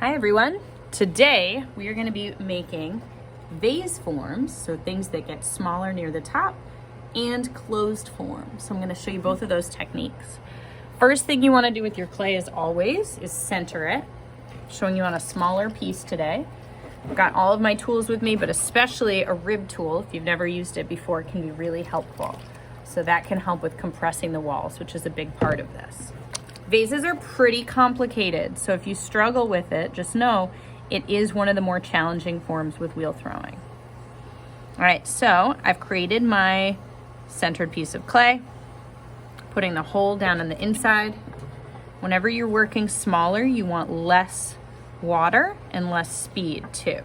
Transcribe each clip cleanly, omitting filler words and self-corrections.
Hi everyone. Today we are going to be making vase forms, so things that get smaller near the top, and closed forms. So I'm going to show you both of those techniques. First thing you want to do with your clay, as always, is center it. Showing you on a smaller piece today. I've got all of my tools with me, but especially a rib tool, if you've never used it before, it can be really helpful. So that can help with compressing the walls, which is a big part of this. Vases are pretty complicated, so if you struggle with it, just know it is one of the more challenging forms with wheel throwing. All right, so I've created my centered piece of clay, putting the hole down on the inside. Whenever you're working smaller, you want less water and less speed too.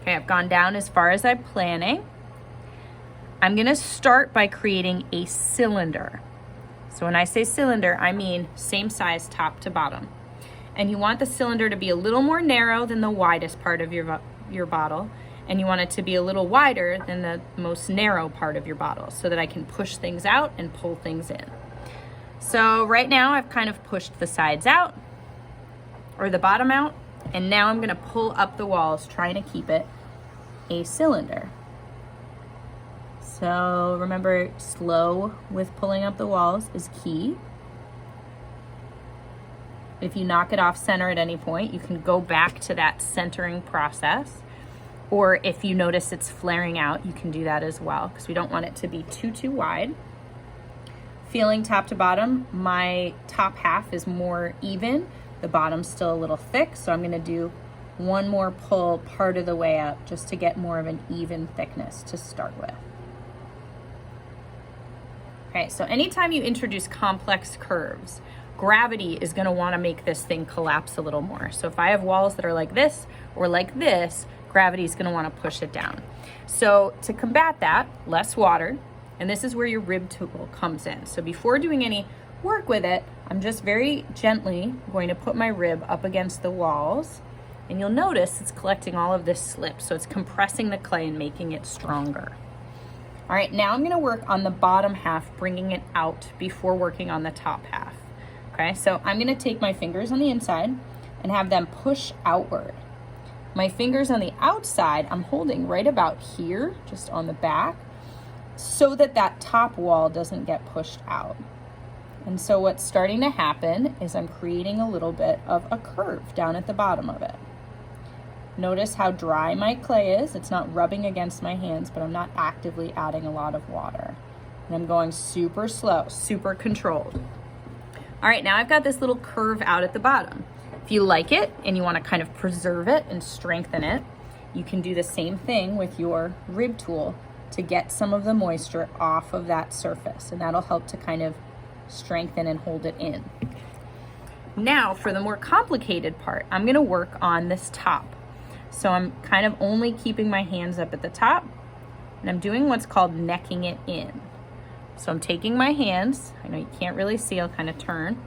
Okay, I've gone down as far as I'm planning. I'm gonna start by creating a cylinder. So when I say cylinder, I mean same size top to bottom. And you want the cylinder to be a little more narrow than the widest part of your bottle. And you want it to be a little wider than the most narrow part of your bottle so that I can push things out and pull things in. So right now I've kind of pushed the sides out or the bottom out. And now I'm gonna pull up the walls, trying to keep it a cylinder. So remember, slow with pulling up the walls is key. If you knock it off center at any point, you can go back to that centering process. Or if you notice it's flaring out, you can do that as well, because we don't want it to be too wide. Feeling top to bottom, my top half is more even. The bottom's still a little thick, so I'm gonna do one more pull part of the way up just to get more of an even thickness to start with. Okay, so anytime you introduce complex curves, gravity is gonna wanna make this thing collapse a little more. So if I have walls that are like this or like this, gravity is gonna wanna push it down. So to combat that, less water, and this is where your rib tool comes in. So before doing any work with it, I'm just very gently going to put my rib up against the walls, and you'll notice it's collecting all of this slip, so it's compressing the clay and making it stronger. All right, now I'm gonna work on the bottom half, bringing it out before working on the top half. Okay, so I'm gonna take my fingers on the inside and have them push outward. My fingers on the outside, I'm holding right about here, just on the back, so that that top wall doesn't get pushed out. And so what's starting to happen is I'm creating a little bit of a curve down at the bottom of it. Notice how dry my clay is. It's not rubbing against my hands, but I'm not actively adding a lot of water. And I'm going super slow, super controlled. All right, now I've got this little curve out at the bottom. If you like it and you want to kind of preserve it and strengthen it, you can do the same thing with your rib tool to get some of the moisture off of that surface, and that'll help to kind of strengthen and hold it in. Now for the more complicated part, I'm gonna work on this top. So I'm kind of only keeping my hands up at the top, and I'm doing what's called necking it in. So I'm taking my hands, I know you can't really see, I'll kind of turn,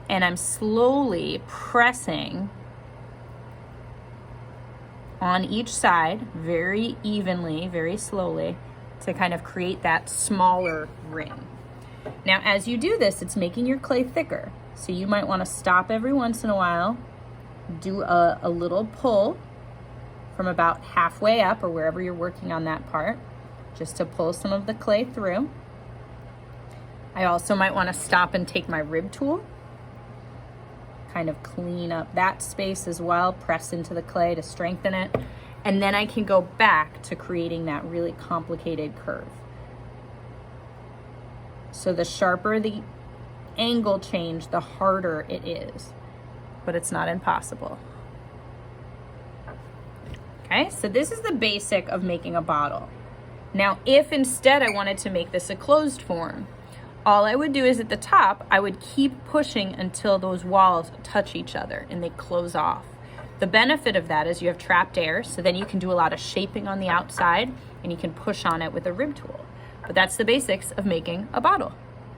and I'm slowly pressing on each side, very evenly, very slowly, to kind of create that smaller ring. Now, as you do this, it's making your clay thicker. So you might want to stop every once in a while, do a little pull from about halfway up or wherever you're working on that part, just to pull some of the clay through. I also might want to stop and take my rib tool, kind of clean up that space as well, press into the clay to strengthen it, and then I can go back to creating that really complicated curve. So the sharper the angle change, the harder it is, but it's not impossible. Okay, so this is the basic of making a bottle. Now, if instead I wanted to make this a closed form, all I would do is at the top, I would keep pushing until those walls touch each other and they close off. The benefit of that is you have trapped air, so then you can do a lot of shaping on the outside and you can push on it with a rib tool. But that's the basics of making a bottle.